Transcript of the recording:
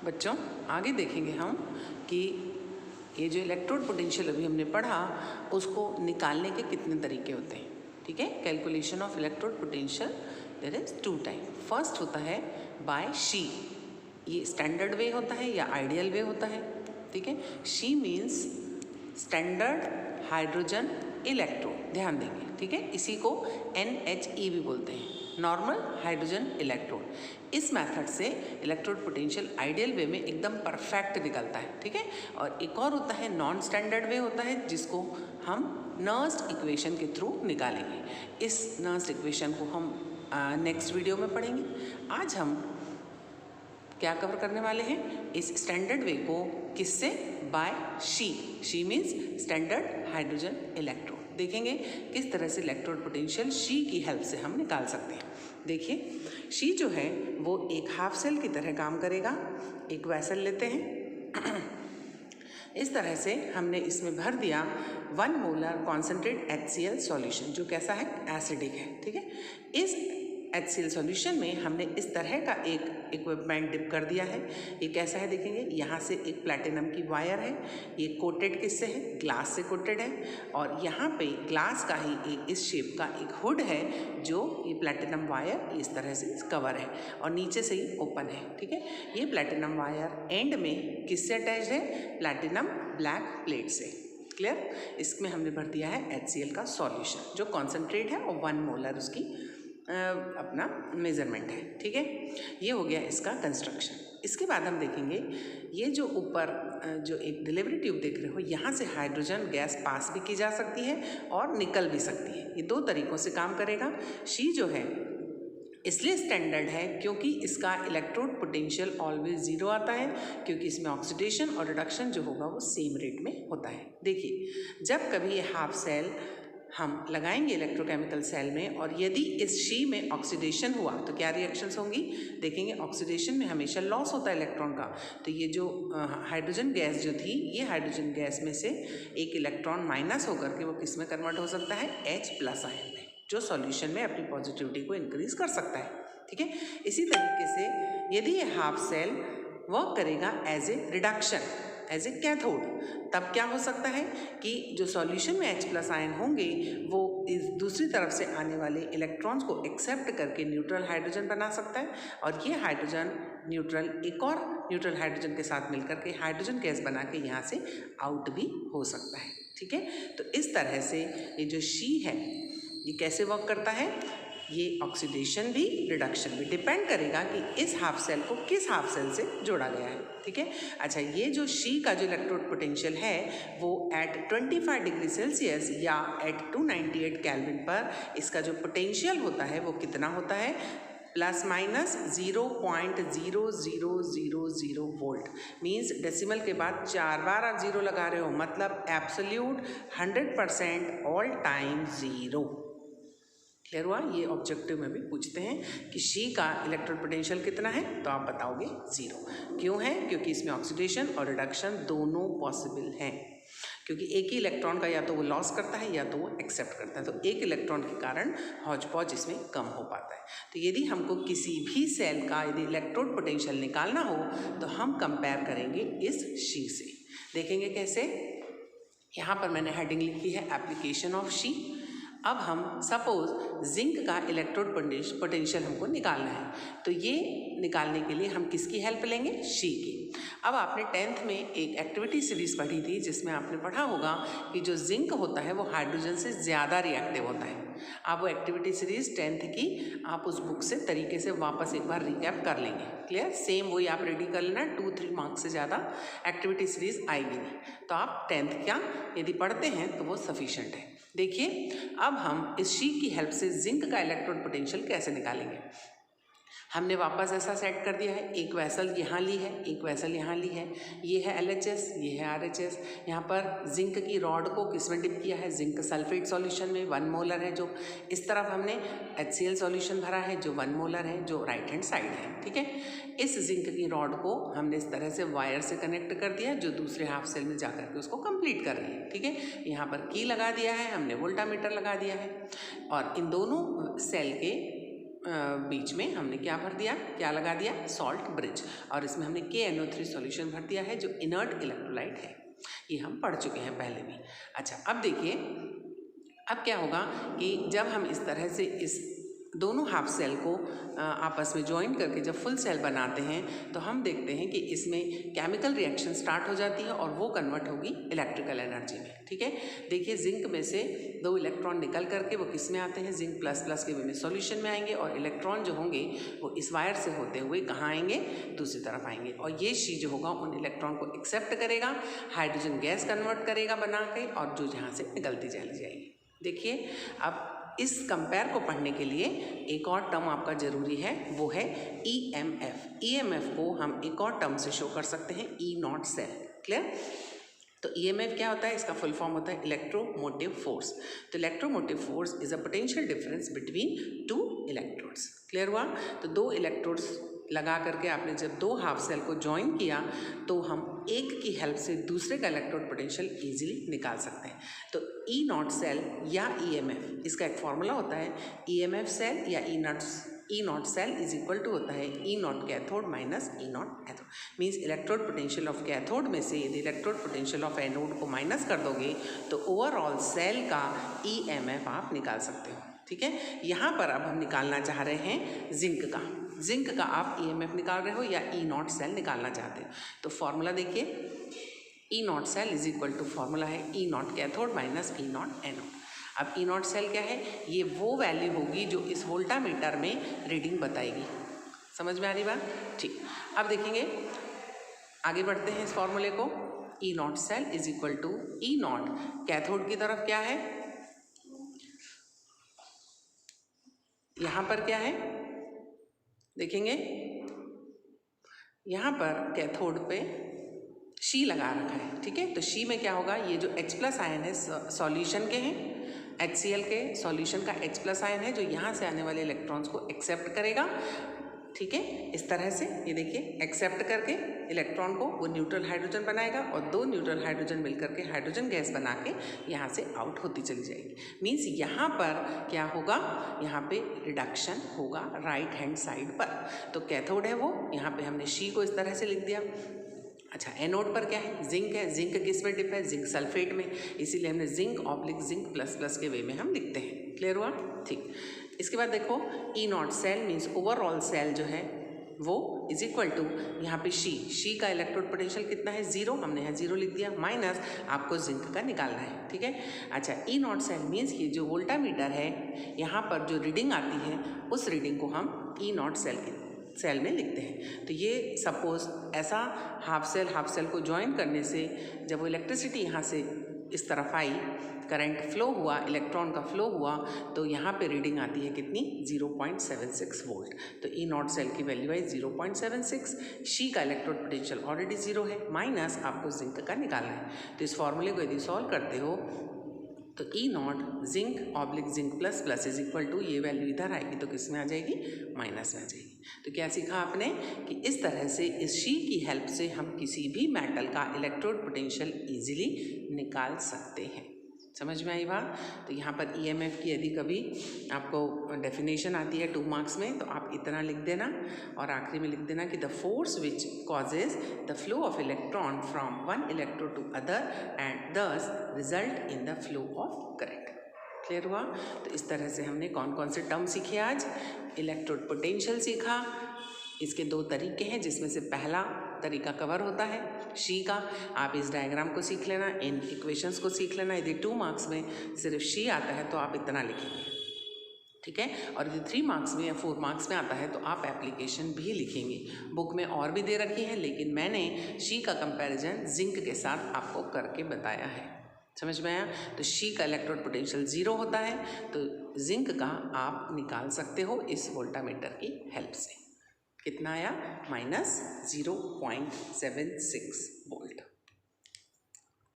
बच्चों आगे देखेंगे हम कि ये जो इलेक्ट्रोड पोटेंशियल अभी हमने पढ़ा उसको निकालने के कितने तरीके होते हैं। ठीक है, calculation of electrode potential there is 2 type. First होता है बाय शी, ये स्टैंडर्ड वे होता है या आइडियल वे होता है। ठीक है, SHE means standard hydrogen electrode, ध्यान देंगे। ठीक है, इसी को NHE भी बोलते हैं, नॉर्मल हाइड्रोजन इलेक्ट्रोड। इस मेथड से इलेक्ट्रोड पोटेंशियल आइडियल वे में एकदम परफेक्ट निकलता है। ठीक है, और एक और होता है नॉन स्टैंडर्ड वे होता है, जिसको हम नर्स्ड इक्वेशन के थ्रू निकालेंगे। इस नर्स्ड इक्वेशन को हम नेक्स्ट वीडियो में पढ़ेंगे। आज हम क्या कवर करने वाले हैं, इस स्टैंडर्ड वे को किससे, by SHE means standard hydrogen electrode. देखेंगे किस तरह से इलेक्ट्रोड पोटेंशियल शी की हेल्प से हम निकाल सकते हैं। देखिए, शी जो है वो एक हाफ सेल की तरह काम करेगा। एक वेसल लेते हैं, इस तरह से हमने इसमें भर दिया 1 मोलर कॉन्सेंट्रेट HCl सॉल्यूशन, जो कैसा है, एसिडिक है। ठीक है, इस HCl सॉल्यूशन में हमने इस तरह का एक इक्विपमेंट डिप कर दिया है। ये कैसा है देखेंगे, यहाँ से एक प्लैटिनम की वायर है, ये कोटेड किससे है, ग्लास से कोटेड है, और यहाँ पे ग्लास का ही एक इस शेप का एक हुड है, जो ये प्लैटिनम वायर इस तरह से कवर है और नीचे से ही ओपन है। ठीक है, ये प्लैटिनम वायर एंड में किससे अटैच है, प्लैटिनम ब्लैक प्लेट से। क्लियर, इसमें हमने भर दिया है HCl का सॉल्यूशन, जो कॉन्सेंट्रेट है और 1 मोलर उसकी अपना मेज़रमेंट है। ठीक है, ये हो गया इसका कंस्ट्रक्शन। इसके बाद हम देखेंगे ये जो ऊपर जो एक डिलीवरी ट्यूब देख रहे हो, यहाँ से हाइड्रोजन गैस पास भी की जा सकती है और निकल भी सकती है। ये 2 तरीक़ों से काम करेगा। शी जो है इसलिए स्टैंडर्ड है क्योंकि इसका इलेक्ट्रोड पोटेंशियल ऑलवेज 0 आता है, क्योंकि इसमें ऑक्सीडेशन और रिडक्शन जो होगा वो सेम रेट में होता है। देखिए, जब कभी ये हाफ सेल हम लगाएंगे इलेक्ट्रोकेमिकल सेल में और यदि इस शी में ऑक्सीडेशन हुआ तो क्या रिएक्शंस होंगी, देखेंगे ऑक्सीडेशन में हमेशा लॉस होता है इलेक्ट्रॉन का। तो ये जो हाइड्रोजन गैस जो थी, ये हाइड्रोजन गैस में से एक इलेक्ट्रॉन माइनस होकर के वो किस में कन्वर्ट हो सकता है, H+ आयन में, जो सॉल्यूशन में अपनी पॉजिटिविटी को इंक्रीज कर सकता है। ठीक है, इसी तरीके से यदि ये हाफ सेल वर्क करेगा as a reduction, as a cathode, तब क्या हो सकता है कि जो सॉल्यूशन में H+ आयन होंगे वो इस दूसरी तरफ से आने वाले इलेक्ट्रॉन्स को एक्सेप्ट करके न्यूट्रल हाइड्रोजन बना सकता है, और ये हाइड्रोजन न्यूट्रल एक और न्यूट्रल हाइड्रोजन के साथ मिलकर के हाइड्रोजन गैस बना के यहाँ से आउट भी हो सकता है। ठीक है, तो इस तरह से ये जो शी है ये कैसे वर्क करता है, ये ऑक्सीडेशन भी रिडक्शन भी डिपेंड करेगा कि इस हाफ सेल को किस हाफ सेल से जोड़ा गया है। ठीक है, अच्छा, ये जो शी का जो इलेक्ट्रोड पोटेंशियल है वो एट 25 डिग्री सेल्सियस या एट 298 केल्विन पर इसका जो पोटेंशियल होता है वो कितना होता है, ±0.0000 वोल्ट। मीन्स डेसिमल के बाद 4 बार आप 0 लगा रहे हो, मतलब एब्सोल्यूट 100% ऑल टाइम 0। क्लियर हुआ, ये ऑब्जेक्टिव में भी पूछते हैं कि शी का इलेक्ट्रोड पोटेंशियल कितना है, तो आप बताओगे 0। क्यों है, क्योंकि इसमें ऑक्सीडेशन और रिडक्शन दोनों पॉसिबल हैं, क्योंकि एक ही इलेक्ट्रॉन का या तो वो लॉस करता है या तो वो एक्सेप्ट करता है, तो एक इलेक्ट्रॉन के कारण हौज पौज इसमें कम हो पाता है। तो यदि हमको किसी भी सेल का यदि इलेक्ट्रोड पोटेंशियल निकालना हो तो हम कंपेयर करेंगे इस शी से। देखेंगे कैसे, यहाँ पर मैंने हेडिंग लिखी है एप्लीकेशन ऑफ शी। अब हम सपोज जिंक का इलेक्ट्रोड पोटेंशियल हमको निकालना है, तो ये निकालने के लिए हम किसकी हेल्प लेंगे, शी की। अब आपने 10th में एक एक्टिविटी सीरीज पढ़ी थी जिसमें आपने पढ़ा होगा कि जो जिंक होता है वो हाइड्रोजन से ज़्यादा रिएक्टिव होता है। आप वो एक्टिविटी सीरीज 10th की आप उस बुक से तरीके से वापस एक बार रिकैप कर लेंगे। क्लियर, सेम वही आप रेडी कर लेना, 2-3 मार्क्स से ज़्यादा एक्टिविटी सीरीज आएगी नहीं, तो आप 10th क्या यदि पढ़ते हैं तो वो सफिशेंट है। देखिए, अब हम इस शी की हेल्प से जिंक का इलेक्ट्रोड पोटेंशियल कैसे निकालेंगे। हमने वापस ऐसा सेट कर दिया है, एक वेसल यहाँ ली है, एक वेसल यहाँ ली है, ये है LHS, ये है RHS। यहाँ पर जिंक की रॉड को किस में डिप किया है, जिंक सल्फेट सॉल्यूशन में, 1 मोलर है, जो इस तरफ हमने HCl सॉल्यूशन भरा है जो 1 मोलर है, जो राइट हैंड साइड है। ठीक है, इस जिंक की रॉड को हमने इस तरह से वायर से कनेक्ट कर दिया जो दूसरे हाफ सेल में जाकर के उसको कंप्लीट कर रही है। ठीक है, यहाँ पर की लगा दिया है हमने, वोल्टामीटर लगा दिया है, और इन दोनों सेल के बीच में हमने क्या भर दिया, क्या लगा दिया, सॉल्ट ब्रिज, और इसमें हमने KNO3 सॉल्यूशन भर दिया है जो इनर्ट इलेक्ट्रोलाइट है। ये हम पढ़ चुके हैं पहले भी। अच्छा, अब देखिए अब क्या होगा कि जब हम इस तरह से इस दोनों हाफ सेल को आपस में ज्वाइन करके जब फुल सेल बनाते हैं तो हम देखते हैं कि इसमें केमिकल रिएक्शन स्टार्ट हो जाती है और वो कन्वर्ट होगी इलेक्ट्रिकल एनर्जी में। ठीक है, देखिए जिंक में से 2 इलेक्ट्रॉन निकल करके वो किस में आते हैं, जिंक प्लस प्लस के वे में सॉल्यूशन में आएंगे, और इलेक्ट्रॉन जो होंगे वो इस वायर से होते हुए कहाँ आएंगे, दूसरी तरफ आएंगे, और ये शी जो होगा उन इलेक्ट्रॉन को एक्सेप्ट करेगा, हाइड्रोजन गैस कन्वर्ट करेगा बना के, और जो यहाँ से निकलती चली जाएगी। देखिए अब इस कंपेयर को पढ़ने के लिए एक और टर्म आपका जरूरी है, वो है EMF। EMF को हम एक और टर्म से शो कर सकते हैं, E0 सेल। क्लियर? तो EMF क्या होता है, इसका फुल फॉर्म होता है इलेक्ट्रोमोटिव फोर्स। तो electromotive force is a potential difference between 2 electrodes. Clear हुआ? तो 2 इलेक्ट्रोड्स लगा करके आपने जब 2 हाफ सेल को ज्वाइन किया तो हम एक की हेल्प से दूसरे का इलेक्ट्रोड पोटेंशियल इजीली निकाल सकते हैं। तो E0 सेल या EMF, इसका एक फॉर्मूला होता है EMF सेल या E0 cell is equal to होता है E0 cathode minus E0 anode. Means electrode potential of cathode में से यदि इलेक्ट्रोड पोटेंशियल ऑफ एनोड को माइनस कर दोगे तो ओवरऑल सेल का EMF आप निकाल सकते हो। ठीक है, यहाँ पर अब हम निकालना चाह रहे हैं जिंक का आप EMF निकाल रहे हो या E0 सेल निकालना चाहते हो। तो फॉर्मूला देखिए, E0 cell is equal to formula है E0 cathode minus E0 anode. अब E0 सेल क्या है, ये वो वैल्यू होगी जो इस वोल्टामीटर में रीडिंग बताएगी। समझ में आ रही बात? ठीक, अब देखेंगे, आगे बढ़ते हैं इस फॉर्मूले को। E0 cell is equal to E0 cathode की तरफ क्या है, यहाँ पर क्या है देखेंगे, यहाँ पर कैथोड पे शी लगा रखा है। ठीक है, तो शी में क्या होगा, ये जो H+ आयन है सॉल्यूशन के हैं, HCl के सॉल्यूशन का H+ आयन है जो यहाँ से आने वाले इलेक्ट्रॉन्स को एक्सेप्ट करेगा। ठीक है, इस तरह से ये देखिए एक्सेप्ट करके इलेक्ट्रॉन को वो न्यूट्रल हाइड्रोजन बनाएगा और 2 न्यूट्रल हाइड्रोजन मिलकर के हाइड्रोजन गैस बना के यहाँ से आउट होती चली जाएगी। मीन्स यहाँ पर क्या होगा, यहाँ पे रिडक्शन होगा राइट हैंड साइड पर। तो कैथोड है वो, यहाँ पे हमने शी को इस तरह से लिख दिया। अच्छा, एनोड पर क्या है, जिंक है। जिंक किस में डिप है, जिंक सल्फेट में, इसीलिए हमने जिंक प्लस प्लस के वे में हम लिखते हैं। क्लियर हुआ? ठीक, इसके बाद देखो E0 cell means overall cell जो है वो इज इक्वल टू यहाँ पे शी का इलेक्ट्रोड पोटेंशियल कितना है, 0, हमने यहाँ 0 लिख दिया, माइनस आपको जिंक का निकालना है। ठीक है, अच्छा E0 सेल मीन्स ये जो वोल्टामीटर है यहाँ पर जो रीडिंग आती है उस रीडिंग को हम E0 सेल में लिखते हैं। तो ये सपोज ऐसा हाफ सेल को ज्वाइन करने से जब वो इलेक्ट्रिसिटी यहाँ से इस तरफ आई, करंट फ्लो हुआ, इलेक्ट्रॉन का फ्लो हुआ, तो यहाँ पे रीडिंग आती है कितनी, 0.76 वोल्ट। तो E0 सेल की वैल्यू है 0.76। शी का इलेक्ट्रोड पोटेंशियल ऑलरेडी 0 है, माइनस आपको जिंक का निकालना है। तो इस फॉर्मूले को यदि सॉल्व करते हो तो E0 zinc plus plus is equal to, ये वैल्यू इधर आएगी तो किस में आ जाएगी, माइनस में आ जाएगी। तो क्या सीखा आपने कि इस तरह से इस शी की हेल्प से हम किसी भी मेटल का इलेक्ट्रोड पोटेंशियल इजीली निकाल सकते हैं। समझ में आई बात? तो यहाँ पर EMF की यदि कभी आपको डेफिनेशन आती है 2 मार्क्स में तो आप इतना लिख देना और आखिरी में लिख देना कि the force which causes the flow of electron from one electrode to other and this result in the flow of current. Clear हुआ? तो इस तरह से हमने कौन कौन से टर्म सीखे आज। इलेक्ट्रोड पोटेंशियल सीखा, इसके 2 तरीके हैं जिसमें से पहला तरीका कवर होता है शी का। आप इस डायग्राम को सीख लेना, इन इक्वेशंस को सीख लेना। यदि 2 मार्क्स में सिर्फ शी आता है तो आप इतना लिखेंगे, ठीक है। और यदि 3 मार्क्स में या 4 मार्क्स में आता है तो आप एप्लीकेशन भी लिखेंगे। बुक में और भी दे रखी है लेकिन मैंने शी का कंपैरिजन जिंक के साथ आपको करके बताया है। समझ में आया? तो शी का इलेक्ट्रोड पोटेंशियल 0 होता है तो जिंक का आप निकाल सकते हो इस वोल्टामीटर की हेल्प से। कितना आया? -0.76 वोल्ट।